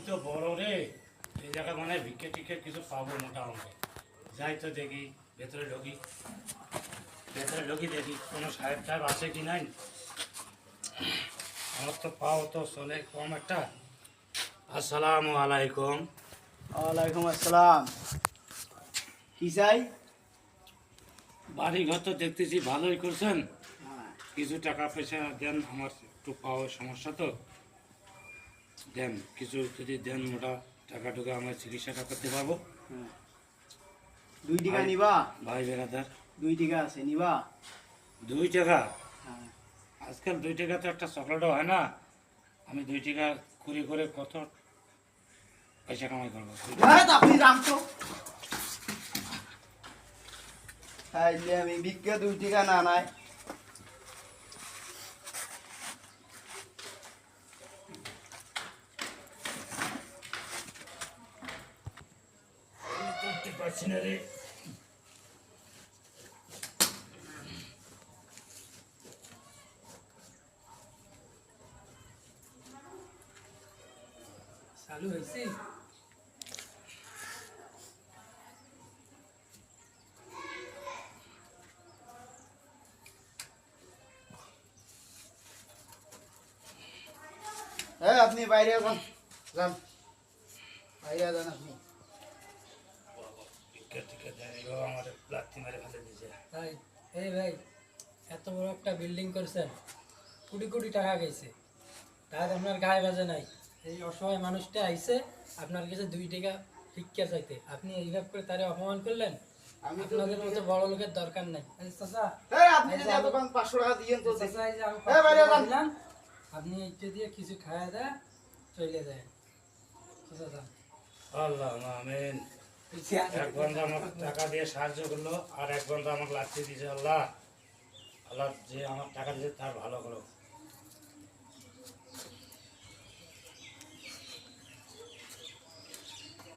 তো বড় রে, এই জায়গায় মানে ভিক্ষে টিক্ষে কিছু পাবো মোটা অঙ্কে। যাই তো দেখি, ভেতরে ঢুকি, দেখি কোনো সাহেব টাহেব আছে কি নাই। আমার তো পাও তো চলে কম একটা। আসসালামু আলাইকুম। ওয়ালাইকুম আসসালাম। কি চাই? বাড়ি ঘর তো দেখতেছি ভালোই করছেন, কিছু টাকা পয়সা দেন, আমার একটু পাওয়ার সমস্যা তো, দেন কিছু যদি দেন মোটা টাকা টুকা আমরা চিকিৎসাটা করতে পারবো। 2 টাকা নিবা? ভাই বেড়াদার 2 টাকা আছে, নিবা? 2 টাকা? হ্যাঁ। আজকাল 2 টাকা তো একটা চকলেটও হয় না। আমি 2 টাকা করে কত পয়সা কামাই করবো? আপনি রাম তো তাইলে আমি ভিক্ষা 2 টাকা না নাই। করতে পারছি না রে। চালু হয়েছে? হ্যাঁ, আপনি বাইরে যান, যান বাইরে যান আপনি। ভিক্ষা টিক্ষা দেন, এবার আমার লাথি মেরে ফেলে দিয়েছে। ভাই, এই ভাই, এত বড় একটা বিল্ডিং করছেন, কোটি কোটি টাকা গেছে, তার আপনার গায়ে বাজে নাই। এই অসহায় মানুষটা আইছে আপনার কাছে 2 টাকা ভিক্ষা চাইতে, আপনি এইভাবে করে তারে অপমান করলেন। আমি তো আপনাদের মতো বড় লোকের দরকার নাই। এই চাচা, এই আপনি এই যদি যে এত পান 500 টাকা দিয়েন তো চাচা, এই যে আমি এই বাইরে 500 টাকা যান। দিলাম, আপনি এইটা দিয়ে কিছু খাওয়া দেয় চলে যায়। চাচা, আল্লাহ আমিন। এক বন্ধু আমাকে টাকা দিয়ে সাহায্য করলো, আর এক বন্ধু আমাকে লাথি দিয়েছে। আল্লাহ, আল্লাহ যে আমার টাকা দিয়েছে তার ভালো করো।